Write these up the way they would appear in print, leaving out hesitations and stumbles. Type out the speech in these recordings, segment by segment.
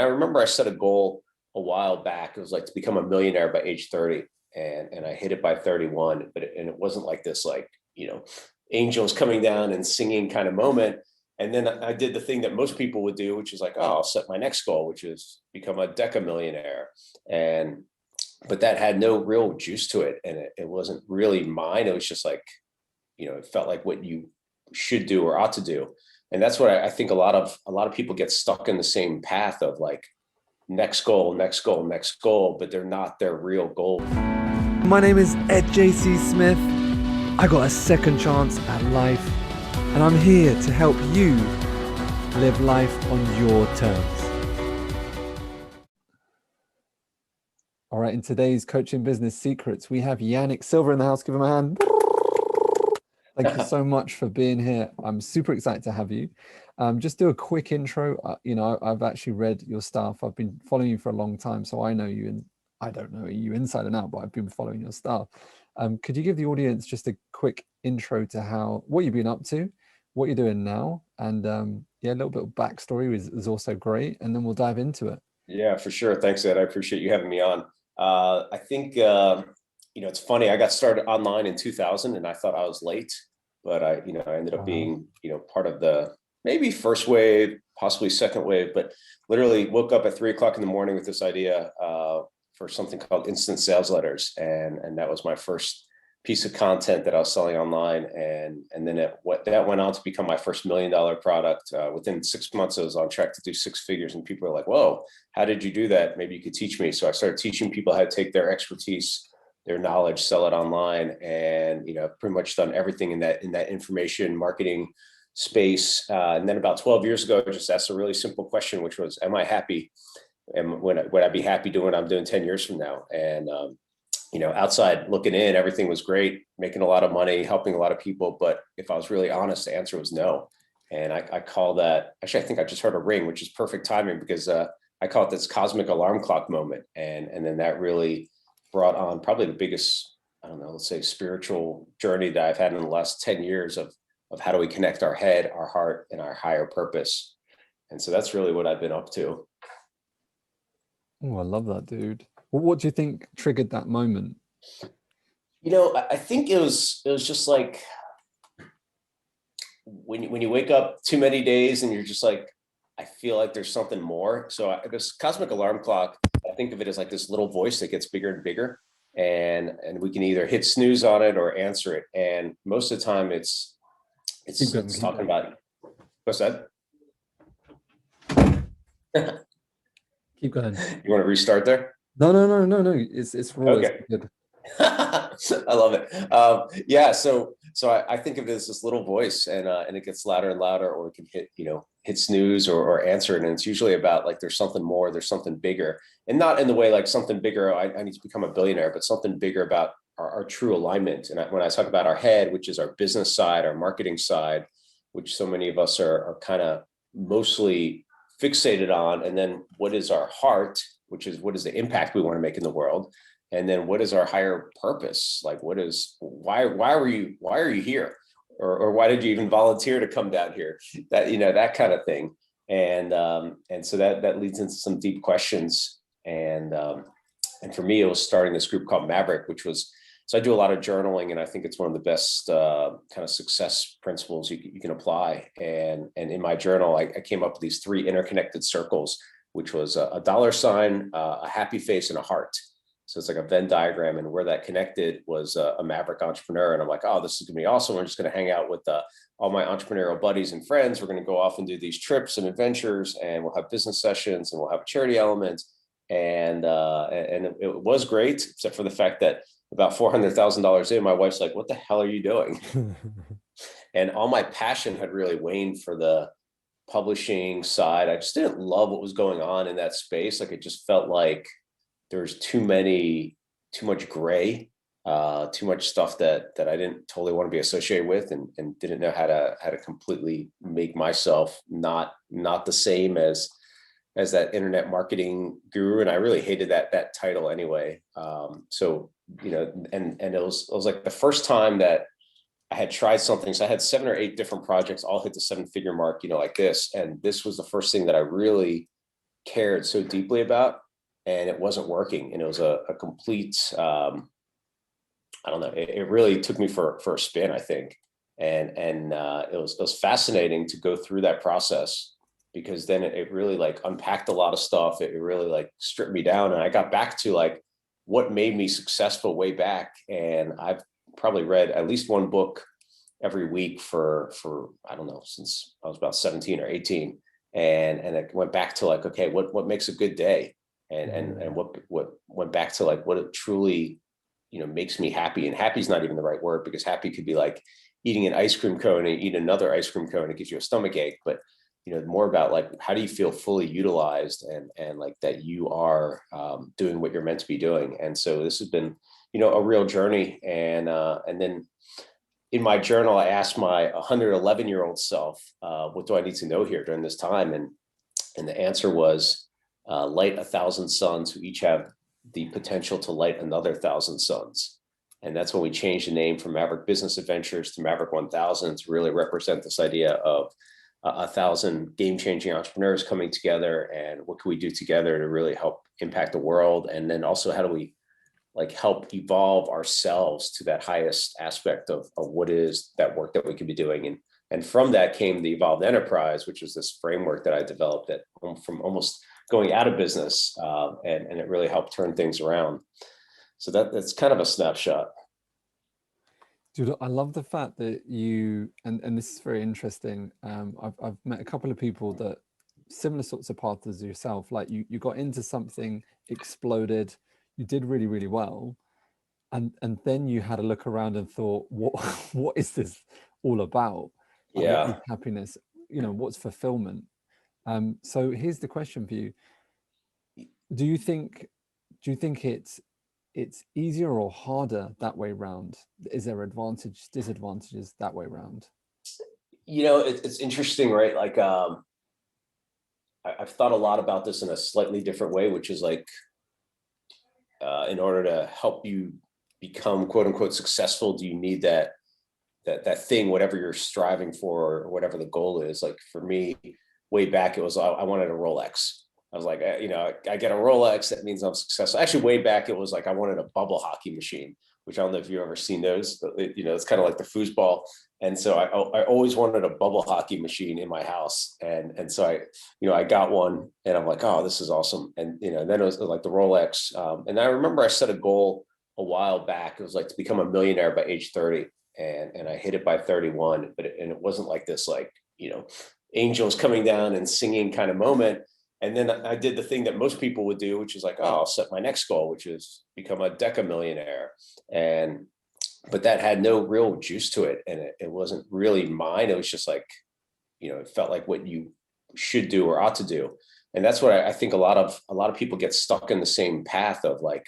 I remember I set a goal a while back. It was like to become a millionaire by age 30. And I hit it by 31, but it wasn't like this, like, angels coming down and singing kind of moment. And then I did the thing that most people would do, which is like, oh, I'll set my next goal, which is become a decamillionaire. But that had no real juice to it. And it wasn't really mine. It was just like, it felt like what you should do or ought to do. And that's what I think a lot of people get stuck in the same path of like next goal, next goal, next goal, but they're not their real goal. My name is Edjcsmith. I got a second chance at life, and I'm here to help you live life on your terms. All right, in today's Coaching Business Secrets, we have Yannik Silver in the house. Give him a hand. Thank you so much for being here. I'm super excited to have you. Just do a quick intro. I've actually read your stuff. I've been following you for a long time, so I know you, and I don't know you inside and out, but I've been following your stuff. Could you give the audience just a quick intro to what you've been up to, what you're doing now, and a little bit of backstory is also great, and then we'll dive into it. Yeah, for sure. Thanks, Ed. I appreciate you having me on. I think it's funny. I got started online in 2000, and I thought I was late, but I ended up being part of the maybe first wave, possibly second wave, but literally woke up at 3 o'clock in the morning with this idea for something called instant sales letters. And that was my first piece of content that I was selling online. And then that went on to become my first $1 million product. Within 6 months, I was on track to do 6 figures, and people were like, whoa, how did you do that? Maybe you could teach me. So I started teaching people how to take their expertise, their knowledge, sell it online. And, pretty much done everything in that information marketing space. And then about 12 years ago, I just asked a really simple question, which was, am I happy? And would I be happy doing what I'm doing 10 years from now? And, outside looking in, everything was great, making a lot of money, helping a lot of people. But if I was really honest, the answer was no. And I call that, actually, I think I just heard a ring, which is perfect timing, because I call it this cosmic alarm clock moment. And then that really brought on probably the biggest, let's say spiritual journey that I've had in the last 10 years of how do we connect our head, our heart, and our higher purpose. And so that's really what I've been up to. Oh, I love that, dude. Well, what do you think triggered that moment? I think it was just like when you wake up too many days and you're just like, I feel like there's something more. So this cosmic alarm clock, I think of it as like this little voice that gets bigger and bigger, and we can either hit snooze on it or answer it. And most of the time it's talking about, what's that? Keep going. You want to restart there? No. It's raw. Okay. It's good. I love it. So I think of it as this little voice, and it gets louder and louder, or it can hit snooze or answer it. And it's usually about like, there's something more, there's something bigger, and not in the way like something bigger, I need to become a billionaire, but something bigger about our true alignment. And when I talk about our head, which is our business side, our marketing side, which so many of us are kind of mostly fixated on, and then what is our heart, which is what is the impact we want to make in the world, and then what is our higher purpose, like why are you here, or why did you even volunteer to come down here, that kind of thing. And so that leads into some deep questions. And for me, it was starting this group called Maverick, so I do a lot of journaling, and I think it's one of the best kind of success principles you can apply. And in my journal, I came up with these 3 interconnected circles, which was a dollar sign, a happy face, and a heart. So it's like a Venn diagram, and where that connected was a Maverick entrepreneur. And I'm like, oh, this is gonna be awesome. We're just gonna hang out with all my entrepreneurial buddies and friends. We're gonna go off and do these trips and adventures, and we'll have business sessions, and we'll have a charity element. And it was great, except for the fact that about $400,000 in, my wife's like, what the hell are you doing? And all my passion had really waned for the publishing side. I just didn't love what was going on in that space. Like, it just felt like there's too much gray, too much stuff that I didn't totally want to be associated with, and didn't know how to completely make myself not the same as that internet marketing guru. And I really hated that title anyway. And it was like the first time that I had tried something. So I had 7 or 8 different projects, all hit the 7-figure mark, like this. And this was the first thing that I really cared so deeply about, and it wasn't working. And it was a complete, I don't know, it really took me for a spin, I think. And it was fascinating to go through that process, because then it really like unpacked a lot of stuff. It really like stripped me down, and I got back to like what made me successful way back. And I've probably read at least one book every week for I don't know, since I was about 17 or 18. And it went back to like, okay, what makes a good day? And what went back to like what it truly, makes me happy. And happy is not even the right word, because happy could be like eating an ice cream cone and eat another ice cream cone, it gives you a stomach ache. But more about like, how do you feel fully utilized, and like that you are doing what you're meant to be doing. And so this has been, a real journey. And then in my journal, I asked my 111-year-old self, what do I need to know here during this time? And the answer was, light 1,000 suns who each have the potential to light another 1,000 suns. And that's when we changed the name from Maverick Business Adventures to Maverick 1000, to really represent this idea of 1,000 game-changing entrepreneurs coming together, and what can we do together to really help impact the world. And then also, how do we like help evolve ourselves to that highest aspect of what is that work that we could be doing. And from that came the Evolved Enterprise, which is this framework that I developed that from almost going out of business, and it really helped turn things around. So that's kind of a snapshot. Dude, I love the fact that you, and this is very interesting. I've met a couple of people that similar sorts of paths as yourself. Like you got into something, exploded, you did really, really well. And then you had a look around and thought, what is this all about? What is Yeah. happiness? What's fulfillment? So here's the question for you. Do you think it's easier or harder that way round? Is there disadvantages that way round? It's interesting, right? Like, I've thought a lot about this in a slightly different way, which is like, in order to help you become quote unquote successful, do you need that thing, whatever you're striving for, or whatever the goal is? Like for me, way back, it was, I wanted a Rolex. I was like, I get a Rolex, that means I'm successful. Actually, way back, it was like, I wanted a bubble hockey machine, which I don't know if you've ever seen those, but it's kind of like the foosball. And so I always wanted a bubble hockey machine in my house. And so I got one, and I'm like, oh, this is awesome. And, then it was like the Rolex. And I remember I set a goal a while back. It was like to become a millionaire by age 30. And I hit it by 31, but it wasn't like this, like, angels coming down and singing kind of moment. And then I did the thing that most people would do, which is like, oh, I'll set my next goal, which is become a decamillionaire. But that had no real juice to it. And it wasn't really mine. It was just like, it felt like what you should do or ought to do. And that's what I think a lot of people get stuck in the same path of like,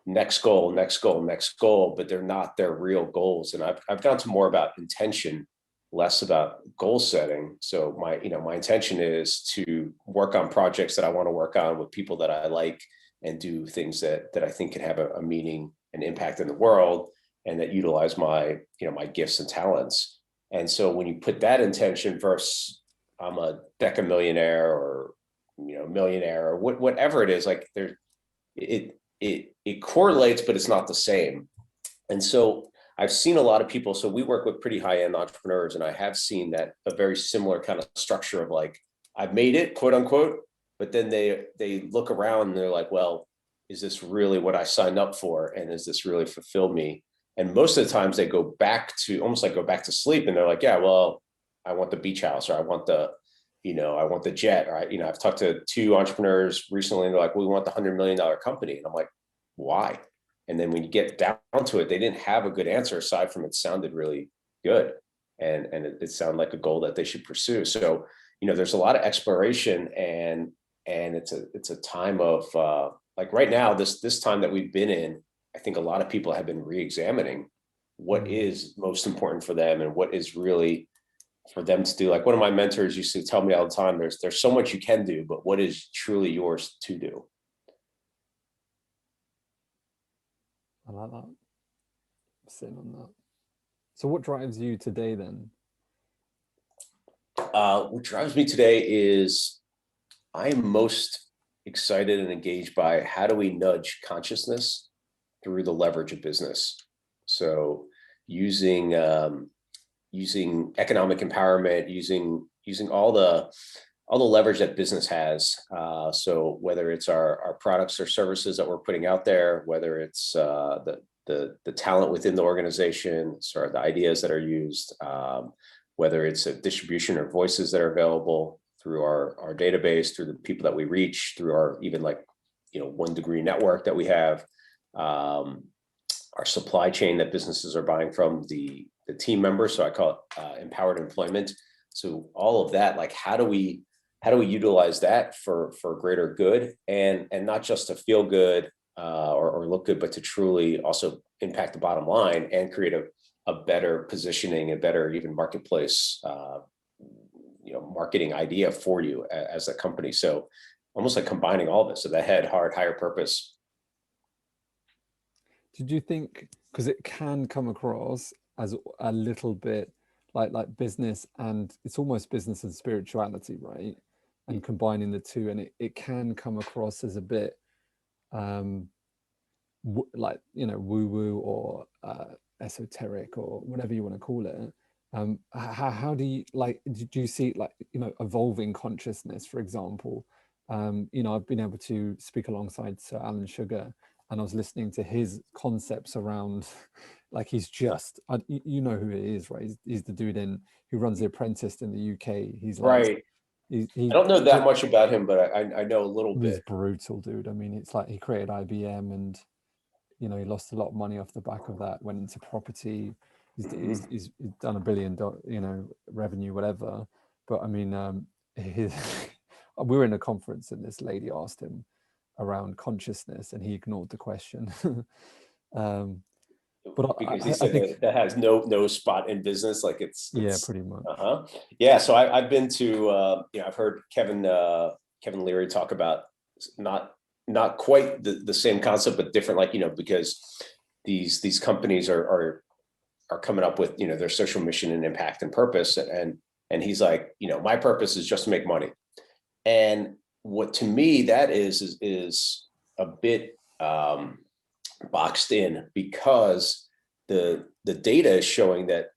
next goal, next goal, next goal, but they're not their real goals. And I've gone to more about intention, less about goal setting. So my intention is to work on projects that I want to work on with people that I like, and do things that I think can have a meaning and impact in the world, and that utilize my gifts and talents. And so when you put that intention versus I'm a decamillionaire, or millionaire, or whatever it is, like it correlates, but it's not the same. And so I've seen a lot of people. So we work with pretty high-end entrepreneurs, and I have seen that a very similar kind of structure of like, I've made it, quote unquote, but then they look around and they're like, well, is this really what I signed up for? And is this really fulfill me? And most of the times they go back to sleep, and they're like, yeah, well, I want the beach house, or I want the jet. Or I've talked to two entrepreneurs recently, and they're like, we want the $100 million company. And I'm like, why? And then when you get down to it, they didn't have a good answer, aside from it sounded really good. And it sounded like a goal that they should pursue. So, there's a lot of exploration, and it's a time of, like right now, this time that we've been in, I think a lot of people have been re-examining what is most important for them, and what is really for them to do. Like one of my mentors used to tell me all the time, there's so much you can do, but what is truly yours to do? I like that. I'm sitting on that. So what drives you today then? What drives me today is I am most excited and engaged by how do we nudge consciousness through the leverage of business. So using using economic empowerment, using all the leverage that business has. So whether it's our products or services that we're putting out there, whether it's the talent within the organization, or the ideas that are used, whether it's a distribution or voices that are available through our database, through the people that we reach, through our even like, 1 degree network that we have, our supply chain that businesses are buying from, the team members. So I call it empowered employment. So all of that, like how do we utilize that for greater good, and not just to feel good or look good, but to truly also impact the bottom line and create a better positioning, a better even marketplace, marketing idea for you as a company. So almost like combining all of it. So the head, heart, higher purpose. Did you think, because it can come across as a little bit like business, and it's almost business and spirituality, right? And combining the two, and it can come across as a bit like, woo woo or esoteric or whatever you want to call it. How do you do you see evolving consciousness, for example? I've been able to speak alongside Sir Alan Sugar, and I was listening to his concepts around, like, he's just, you know who he is, right? He's the dude who runs The Apprentice in the UK. He's like, Right. he I don't know that much about him, but I know a little he's bit. brutal, dude. I mean, it's like he created IBM, and he lost a lot of money off the back of that, went into property. He's done $1 billion, revenue, whatever. But I mean, we were in a conference, and this lady asked him around consciousness, and he ignored the question. But Because he I said think that has no spot in business. Like it's pretty much. Yeah. So I've been to, I've heard Kevin Leary talk about not quite the same concept, but different, like, because these companies are coming up with, their social mission and impact and purpose. And he's like, my purpose is just to make money. And what to me that is a bit boxed in, because the data is showing that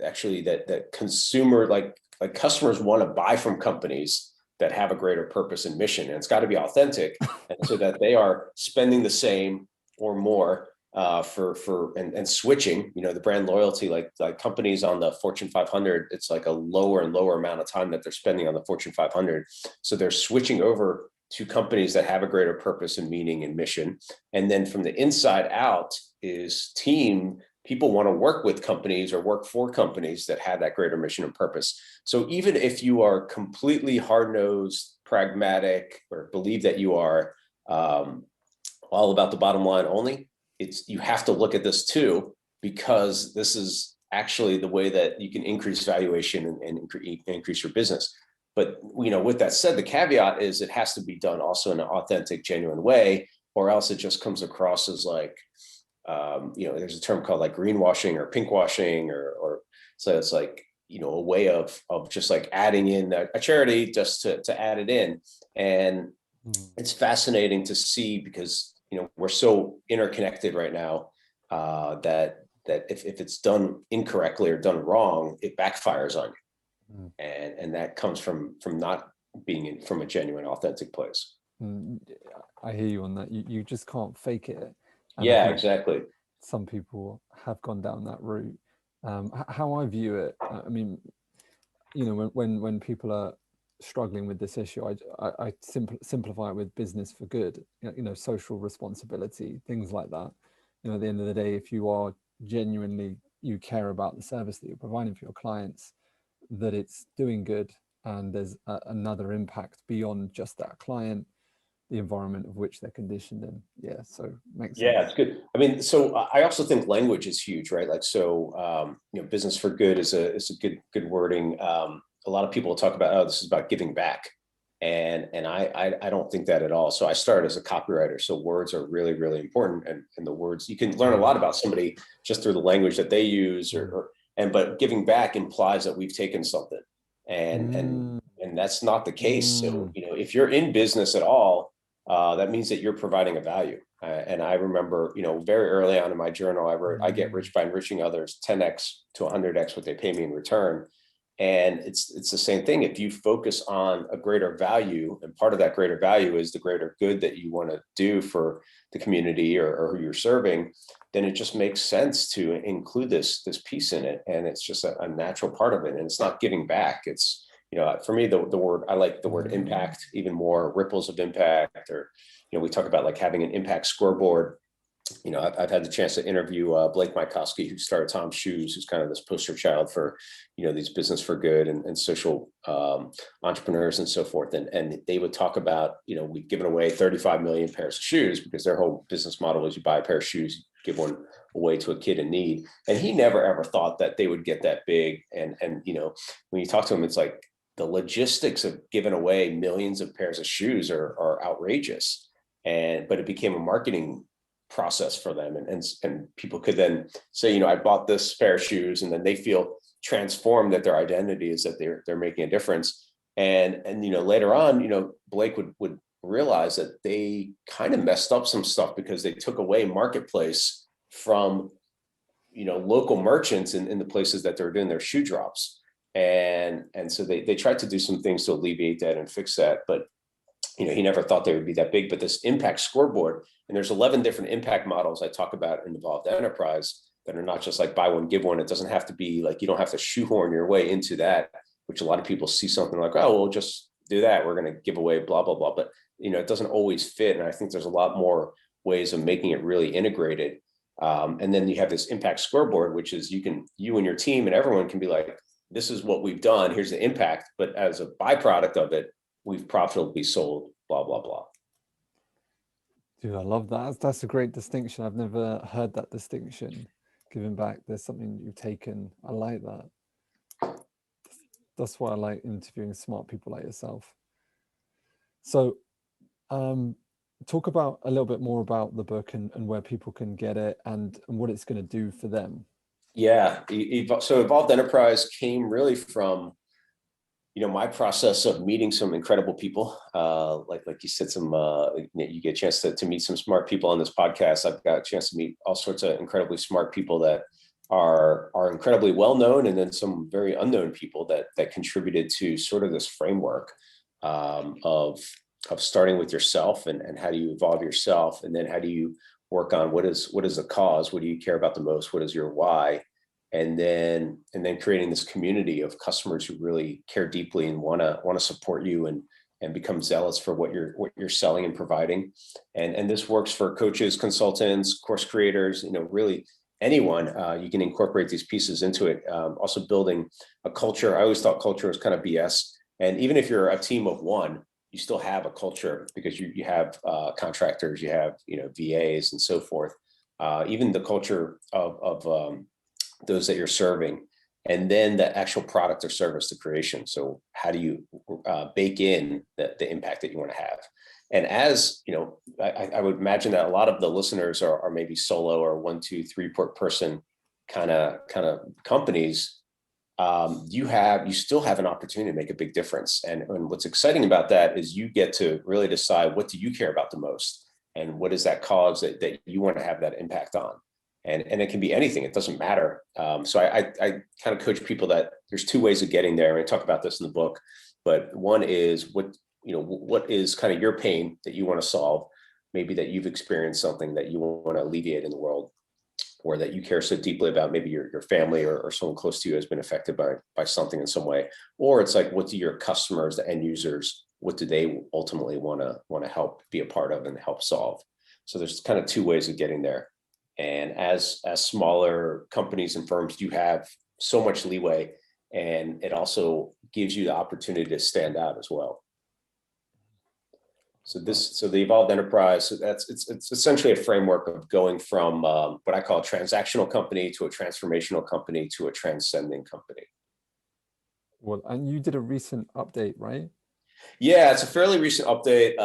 actually that consumer, like customers want to buy from companies that have a greater purpose and mission, and it's got to be authentic, and so that they are spending the same or more and switching, the brand loyalty, like companies on the Fortune 500, it's like a lower and lower amount of time that they're spending on the Fortune 500. So they're switching over to companies that have a greater purpose and meaning and mission. And then from the inside out is people want to work with companies or work for companies that have that greater mission and purpose. So even if you are completely hard-nosed, pragmatic, or believe that you are all about the bottom line only, you have to look at this too, because this is actually the way that you can increase valuation and increase your business. But with that said, the caveat is it has to be done also in an authentic, genuine way, or else it just comes across as like, there's a term called like greenwashing or pinkwashing, or so it's like, a way of just like adding in a charity just to add it in. And it's fascinating to see, because we're so interconnected right now, that if it's done incorrectly or done wrong, it backfires on you. And that comes from not being from a genuine, authentic place. I hear you on that. You just can't fake it. And yeah, exactly. Some people have gone down that route. How I view it, I mean, when people are struggling with this issue, I simplify it with business for good, social responsibility, things like that. At the end of the day, if you are genuinely, you care about the service that you're providing for your clients, that it's doing good, and there's another impact beyond just that client, the environment of which they're conditioned in. Yeah, so makes sense. Yeah, it's good. I mean, so I also think language is huge, right? Like, so business for good is a good wording. A lot of people talk about, oh, this is about giving back, and I don't think that at all. So I started as a copywriter, so words are really, really important, and the words, you can learn a lot about somebody just through the language that they use, but giving back implies that we've taken something, and that's not the case. So if you're in business at all, that means that you're providing a value. And I remember, very early on in my journal, I wrote, I get rich by enriching others 10x to 100x what they pay me in return. And it's the same thing. If you focus on a greater value, and part of that greater value is the greater good that you want to do for the community or who you're serving, then it just makes sense to include this piece in it. And it's just a natural part of it. And it's not giving back. It's, for me, the word, I like the word impact even more, ripples of impact, or, we talk about like having an impact scoreboard. I've had the chance to interview Blake Mycoskie, who started Tom's Shoes, who's kind of this poster child for, these business for good and social entrepreneurs and so forth. And they would talk about, we've given away 35 million pairs of shoes, because their whole business model is you buy a pair of shoes, give one away to a kid in need. And he never, ever thought that they would get that big. And when you talk to him, it's like the logistics of giving away millions of pairs of shoes are outrageous. But it became a marketing process for them, and people could then say, I bought this pair of shoes, and then they feel transformed that their identity is that they're making a difference. And later on, Blake would realize that they kind of messed up some stuff, because they took away marketplace from local merchants in the places that they're doing their shoe drops. And so they tried to do some things to alleviate that and fix that, but he never thought they would be that big. But this impact scoreboard, and there's 11 different impact models I talk about in Evolved Enterprise that are not just like buy one, give one. It doesn't have to be like, you don't have to shoehorn your way into that, which a lot of people see something like, oh, we'll just do that. We're going to give away blah, blah, blah. But, it doesn't always fit. And I think there's a lot more ways of making it really integrated. And then you have this impact scoreboard, which is you and your team and everyone can be like, this is what we've done. Here's the impact. But as a byproduct of it, we've profitably sold blah, blah, blah. Dude, I love that. That's a great distinction. I've never heard that distinction. Giving back, there's something you've taken. I like that. That's why I like interviewing smart people like yourself. So talk about a little bit more about the book and where people can get it and what it's going to do for them. Yeah. So Evolved Enterprise came really from, my process of meeting some incredible people, like you said, you get a chance to meet some smart people on this podcast. I've got a chance to meet all sorts of incredibly smart people that are incredibly well-known, and then some very unknown people that contributed to sort of this framework of starting with yourself and how do you evolve yourself, and then how do you work on what is the cause, what do you care about the most, what is your why, and then creating this community of customers who really care deeply and want to support you and become zealous for what you're selling and providing. And this works for coaches, consultants, course creators, really anyone. You can incorporate these pieces into it. Also building a culture. I always thought culture was kind of BS. And even if you're a team of one, you still have a culture, because you have contractors, you have VAs and so forth. Even the culture of those that you're serving, and then the actual product or service, the creation. So how do you bake in the impact that you want to have? And as I would imagine that a lot of the listeners are maybe solo or 1, 2, 3 person kind of companies. You still have an opportunity to make a big difference. And what's exciting about that is you get to really decide, what do you care about the most? And what is that cause that you want to have that impact on? And it can be anything. It doesn't matter. So I kind of coach people that there's 2 ways of getting there. And I talk about this in the book, but one is what is kind of your pain that you want to solve, maybe that you've experienced something that you want to alleviate in the world, or that you care so deeply about, maybe your family or someone close to you has been affected by something in some way. Or it's like, what do your customers, the end users, what do they ultimately want to help be a part of and help solve? So there's kind of 2 ways of getting there. And as smaller companies and firms, you have so much leeway, and it also gives you the opportunity to stand out as well. So the Evolved Enterprise, so it's essentially a framework of going from what I call a transactional company to a transformational company to a transcending company. Well, and you did a recent update, right? Yeah, it's a fairly recent update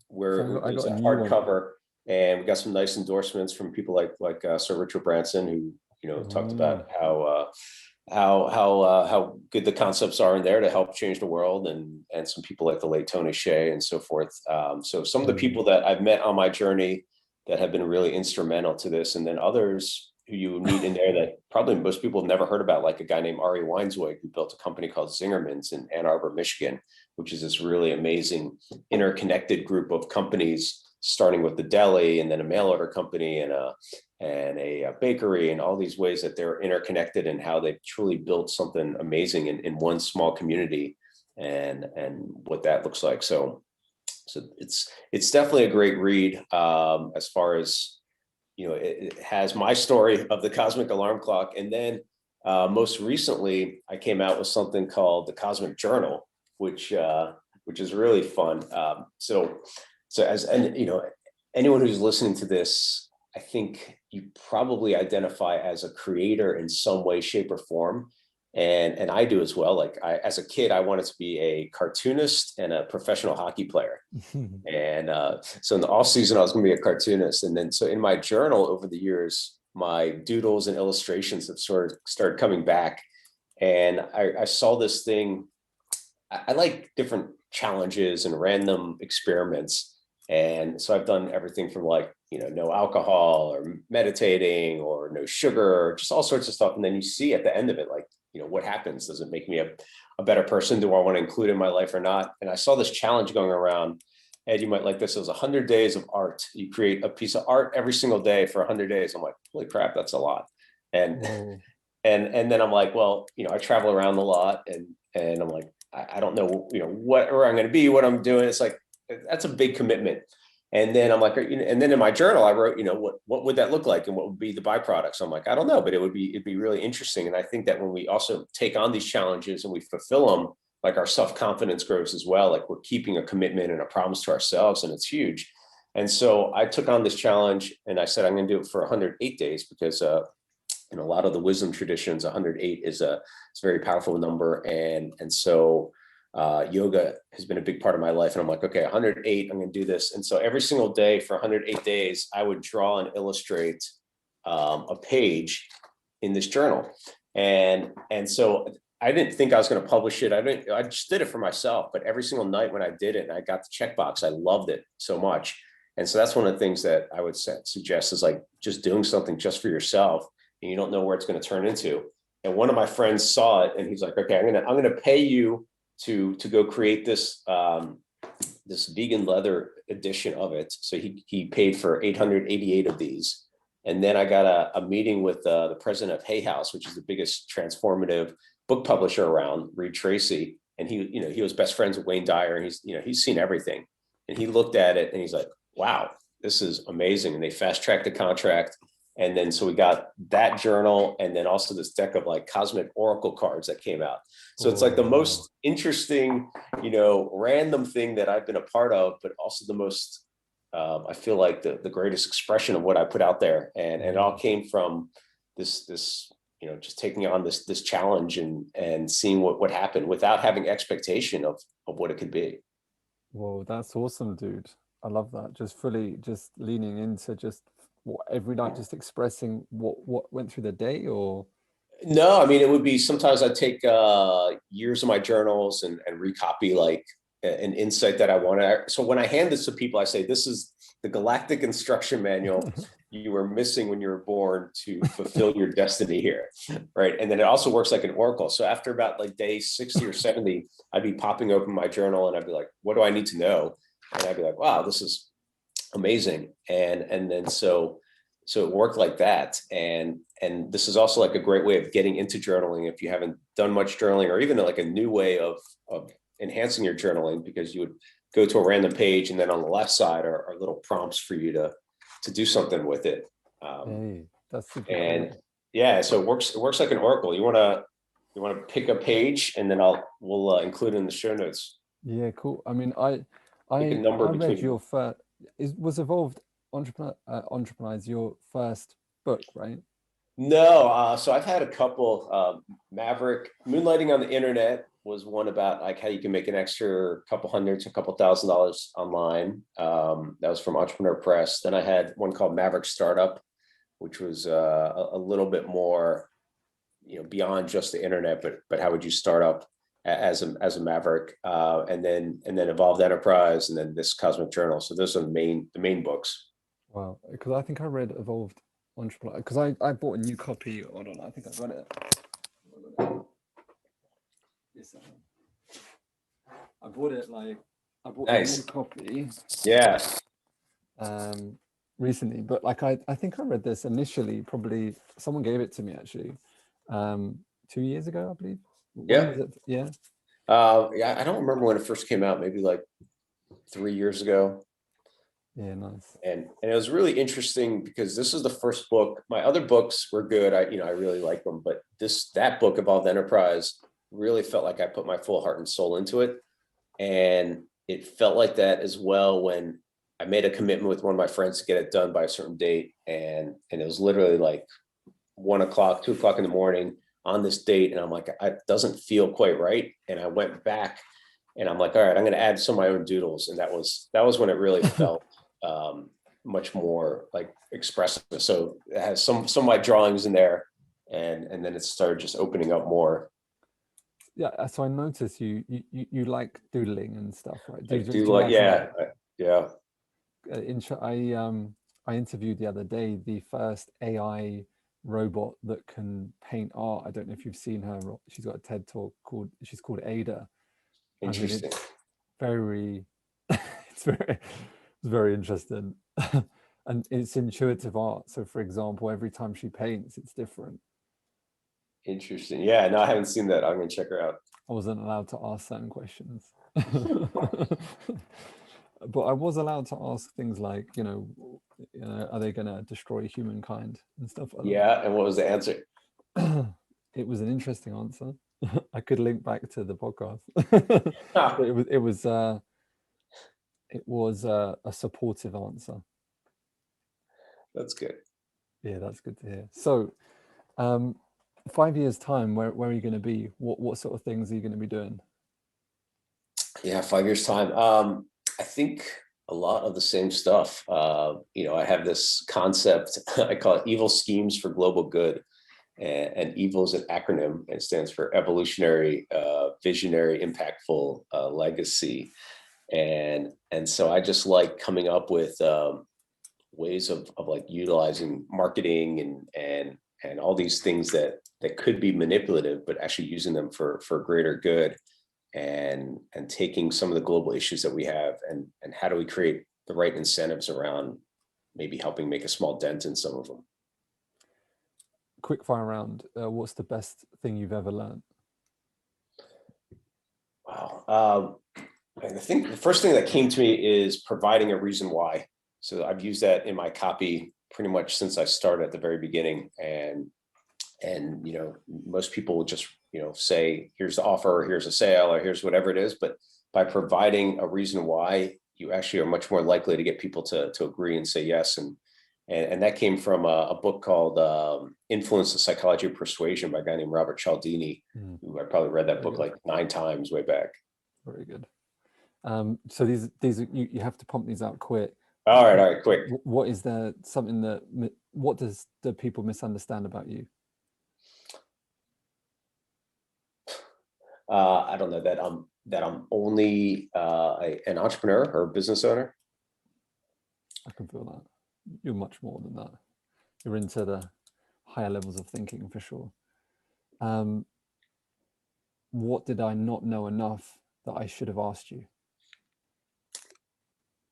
where I it's got a a new hardcover, and we got some nice endorsements from people like Sir Richard Branson, who talked about how how good the concepts are in there to help change the world, and some people like the late Tony Hsieh and so forth. So some of the people that I've met on my journey that have been really instrumental to this, and then others who you meet in there that probably most people have never heard about, like a guy named Ari Weinswig, who built a company called Zingerman's in Ann Arbor, Michigan, which is this really amazing interconnected group of companies, starting with the deli and then a mail order company and a bakery, and all these ways that they're interconnected and how they've truly built something amazing in one small community, and what that looks like. So it's definitely a great read. As far as, it has my story of the cosmic alarm clock, and then most recently I came out with something called the Cosmic Journal, which is really fun. So as, and anyone who's listening to this, I think you probably identify as a creator in some way, shape, or form. And I do as well. Like as a kid, I wanted to be a cartoonist and a professional hockey player. And so in the off season, I was going to be a cartoonist. And then so in my journal over the years, my doodles and illustrations have sort of started coming back. And I saw this thing. I like different challenges and random experiments. And so I've done everything from, like, no alcohol or meditating or no sugar, or just all sorts of stuff. And then you see at the end of it, like, what happens? Does it make me a better person? Do I want to include in my life or not? And I saw this challenge going around. Ed, you might like this. It was 100 days of art. You create a piece of art every single day for 100 days. I'm like, holy crap, that's a lot. And and then I'm like, well, I travel around a lot, and I'm like, I don't know, where I'm going to be, what I'm doing. It's like, that's a big commitment. And then I'm like, and then in my journal, I wrote, what would that look like? And what would be the byproducts? So I'm like, I don't know, but it'd be really interesting. And I think that when we also take on these challenges and we fulfill them, like, our self-confidence grows as well. Like, we're keeping a commitment and a promise to ourselves, and it's huge. And so I took on this challenge, and I said, I'm going to do it for 108 days, because in a lot of the wisdom traditions, 108 it's a very powerful number. And so yoga has been a big part of my life. And I'm like, okay, 108, I'm going to do this. And so every single day for 108 days, I would draw and illustrate a page in this journal. And so I didn't think I was going to publish it. I just did it for myself. But every single night when I did it and I got the checkbox, I loved it so much. And so that's one of the things that I would suggest, is like just doing something just for yourself, and you don't know where it's going to turn into. And one of my friends saw it, and he's like, okay, I'm going to pay you to go create this this vegan leather edition of it. So he paid for 888 of these. And then I got a meeting with the president of Hay House, which is the biggest transformative book publisher around, Reed Tracy. And he was best friends with Wayne Dyer, and he's seen everything. And he looked at it and he's like, wow, this is amazing. And they fast tracked the contract. And then so we got that journal, and then also this deck of like cosmic oracle cards that came out. So it's like the most interesting, random thing that I've been a part of, but also the most, I feel like the greatest expression of what I put out there. And it all came from this, just taking on this challenge and seeing what happened without having expectation of what it could be. Whoa, that's awesome, dude. I love that. Just leaning into just every night, just expressing what went through the day. Or No, I mean, it would be, sometimes I take years of my journals and recopy like an insight that I want to. So when I hand this to people, I say, this is the galactic instruction manual you were missing when you were born to fulfill your destiny here. Right. And then it also works like an oracle. So after about like day 60 or 70, I'd be popping open my journal and I'd be like, what do I need to know? And I'd be like, wow, this is amazing. And then so it worked like that. And this is also like a great way of getting into journaling if you haven't done much journaling, or even like a new way of enhancing your journaling, because you would go to a random page, and then on the left side are little prompts for you to do something with it. hey, that's super And cool. yeah, so it works like an oracle. You want to pick a page, and then we'll include it in the show notes. Yeah, cool. I mean, I Pick a I number I read between. your first, was Evolved Entrepreneurs your first book, right? No, so I've had a couple. Maverick, Moonlighting on the Internet was one about like how you can make an extra couple hundred to a couple $1,000s online. That was from Entrepreneur Press. Then I had one called Maverick Startup, which was a little bit more, beyond just the internet, but how would you start up as a maverick, and then Evolved Enterprise, and then this Cosmic Journal. So those are the main books. Wow, because I think I read Evolved Entrepreneur, because I bought a new copy. Hold on, I think I got it. Yes, I bought it I bought a new copy. Yeah. Recently, but I think I read this initially, probably someone gave it to me actually, 2 years ago, I believe. Yeah. Yeah. Yeah, I don't remember when it first came out, maybe like 3 years ago. Yeah, nice. And it was really interesting because this is the first book. My other books were good. I really like them, but that book, Evolved Enterprise, really felt like I put my full heart and soul into it. And it felt like that as well when I made a commitment with one of my friends to get it done by a certain date. And it was literally like 1 o'clock, 2 o'clock in the morning on this date. And I'm like, it doesn't feel quite right. And I went back and I'm like, all right, I'm going to add some of my own doodles. And that was when it really felt much more like expressive. So it has some of my drawings in there, and then it started just opening up more. Yeah, so I noticed you like doodling and stuff, right? I do like, yeah. I interviewed the other day the first AI robot that can paint art. I don't know if you've seen her. She's got a TED talk she's called Ada. Interesting. I mean, it's very it's very interesting. And it's intuitive art. So for example, every time she paints, it's different. Interesting. Yeah, no, I haven't seen that. I'm gonna check her out. I wasn't allowed to ask certain questions. But I was allowed to ask things like, are they going to destroy humankind and stuff like that? Yeah, and what was the answer? It was an interesting answer. I could link back to the podcast. It was a supportive answer. That's good. Yeah, that's good to hear. So, 5 years time, where are you going to be? What sort of things are you going to be doing? Yeah, 5 years time. I think a lot of the same stuff. I have this concept, I call it evil schemes for global good. And evil is an acronym. It stands for evolutionary, visionary, impactful legacy. And so I just like coming up with ways of like utilizing marketing and all these things that could be manipulative, but actually using them for greater good. And taking some of the global issues that we have and how do we create the right incentives around maybe helping make a small dent in some of them. Quick fire round. What's the best thing you've ever learned? Wow. I think the first thing that came to me is providing a reason why. So I've used that in my copy pretty much since I started at the very beginning. And most people will just say, here's the offer, here's a sale, or here's whatever it is. But by providing a reason why, you actually are much more likely to get people to agree and say yes. And that came from a book called Influence: The Psychology of Persuasion by a guy named Robert Cialdini, who I probably read that book like 9 times way back. Very good. So these you have to pump these out quick. All right, quick. What is there something what does the people misunderstand about you? I don't know that I'm only an entrepreneur or a business owner. I can feel that. You're much more than that. You're into the higher levels of thinking for sure. What did I not know enough that I should have asked you?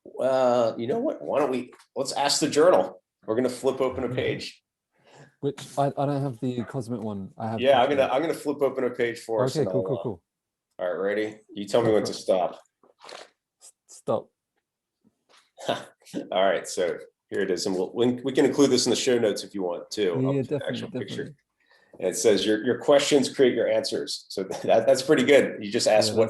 You know what? Let's ask the journal. We're gonna flip open a page. Which I don't have the Cosmic one. I have. Yeah, I'm gonna flip open a page for us. Okay, cool. All right, ready? You tell me when to stop. Stop. All right, so here it is, and we can include this in the show notes if you want to. Yeah, definitely. Picture. And it says your questions create your answers. So that's pretty good. You just asked what.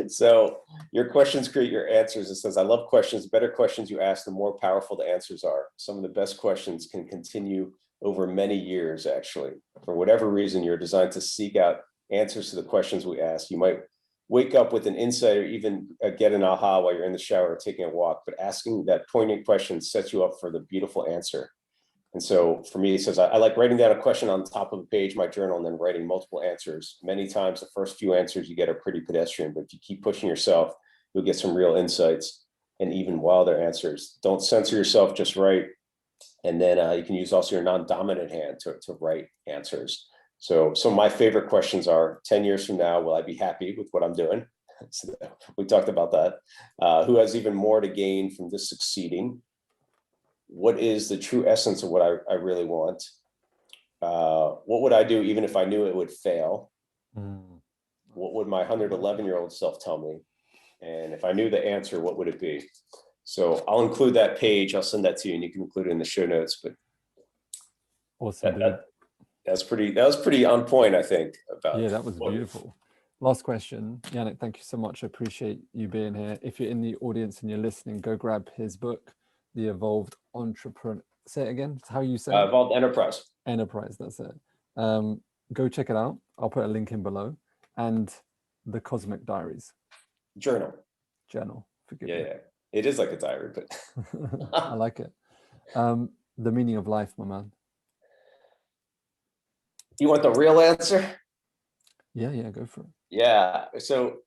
So your questions create your answers. It says, I love questions. The better questions you ask, the more powerful the answers are. Some of the best questions can continue over many years, actually. For whatever reason, you're designed to seek out answers to the questions we ask. You might wake up with an insight or even get an aha while you're in the shower or taking a walk, but asking that poignant question sets you up for the beautiful answer. And so for me, it says, I like writing down a question on top of a page, my journal, and then writing multiple answers. Many times, the first few answers you get are pretty pedestrian, but if you keep pushing yourself, you'll get some real insights and even wilder answers. Don't censor yourself, just write. And then you can use also your non-dominant hand to write answers. So some of my favorite questions are 10 years from now, will I be happy with what I'm doing? So we talked about that. Who has even more to gain from this succeeding? What is the true essence of what I really want? What would I do even if I knew it would fail? What would my 111-year-old self tell me? And if I knew the answer, what would it be? So I'll include that page. I'll send that to you, and you can include it in the show notes. But Awesome. that was pretty on point, I think. Yeah, that was beautiful. Last question, Yannick. Thank you so much. I appreciate you being here. If you're in the audience and you're listening, go grab his book, The Evolved Entrepreneur. Say it again. It's how you say it? Evolved Enterprise. Enterprise. That's it. Go check it out. I'll put a link in below. And the Cosmic Diaries. Journal. Forgive me. Yeah. It is like a diary, but I like it. The meaning of life, my man. You want the real answer? Yeah, go for it. Yeah. So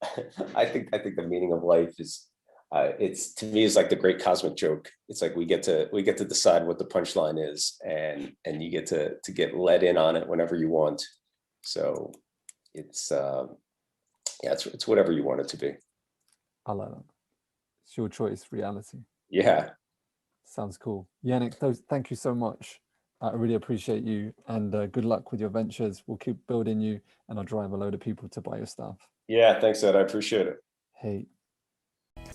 I think the meaning of life is it's, to me, is like the great cosmic joke. It's like we get to decide what the punchline is, and you get to get let in on it whenever you want. So it's it's whatever you want it to be. I like that. It's your choice, reality. Yeah. Sounds cool. Yannick, thank you so much. I really appreciate you, and good luck with your ventures. We'll keep building you, and I'll drive a load of people to buy your stuff. Yeah, thanks, Ed. I appreciate it. Hey,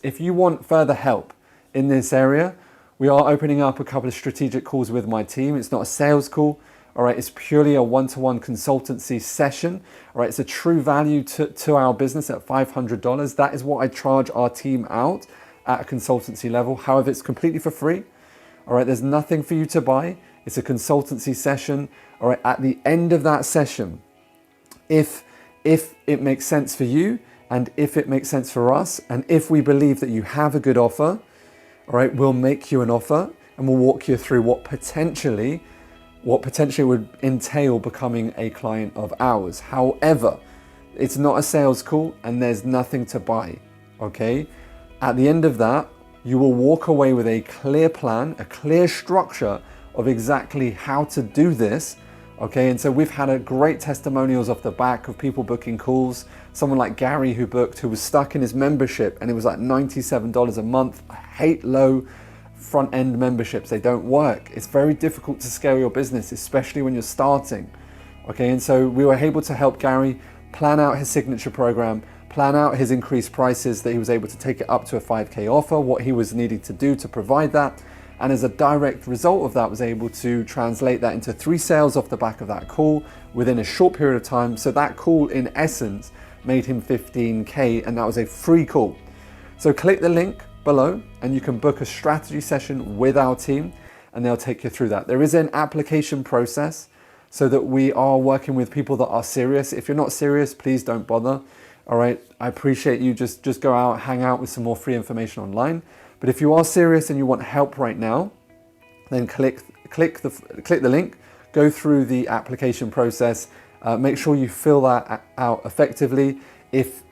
if you want further help in this area, we are opening up a couple of strategic calls with my team. It's not a sales call. All right, it's purely a one-to-one consultancy session. All right, it's a true value to our business at $500. That is what I charge our team out at a consultancy level. However, it's completely for free. All right, there's nothing for you to buy. It's a consultancy session. All right, at the end of that session, if it makes sense for you, and if it makes sense for us, and if we believe that you have a good offer, all right, we'll make you an offer, and we'll walk you through what potentially would entail becoming a client of ours. However, it's not a sales call, and there's nothing to buy, okay? At the end of that, you will walk away with a clear plan, a clear structure of exactly how to do this, okay? And so we've had a great testimonials off the back of people booking calls. Someone like Gary who was stuck in his membership, and it was like $97 a month. I hate low front-end memberships. They don't work. It's very difficult to scale your business, especially when you're starting, okay? And so we were able to help Gary plan out his signature program, plan out his increased prices, that he was able to take it up to a 5K offer, what he was needing to do to provide that. And as a direct result of that, was able to translate that into 3 sales off the back of that call within a short period of time. So that call, in essence, made him 15K, and that was a free call. So click the link below and you can book a strategy session with our team, and they'll take you through that. There is an application process so that we are working with people that are serious. If you're not serious, please don't bother. All right, I appreciate you. Just go out, hang out with some more free information online. But if you are serious and you want help right now, then click the link, go through the application process, make sure you fill that out effectively. If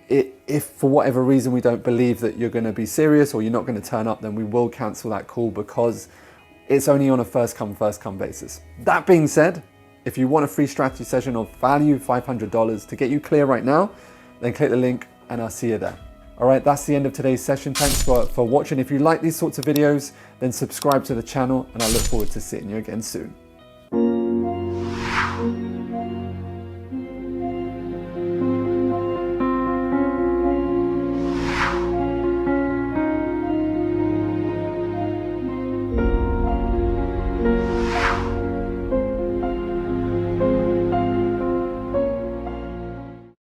for whatever reason we don't believe that you're going to be serious or you're not going to turn up, then we will cancel that call, because it's only on a first come basis. That being said, if you want a free strategy session of value, $500 to get you clear right now, then click the link and I'll see you there. All right, that's the end of today's session. Thanks for watching. If you like these sorts of videos, then subscribe to the channel, and I look forward to seeing you again soon.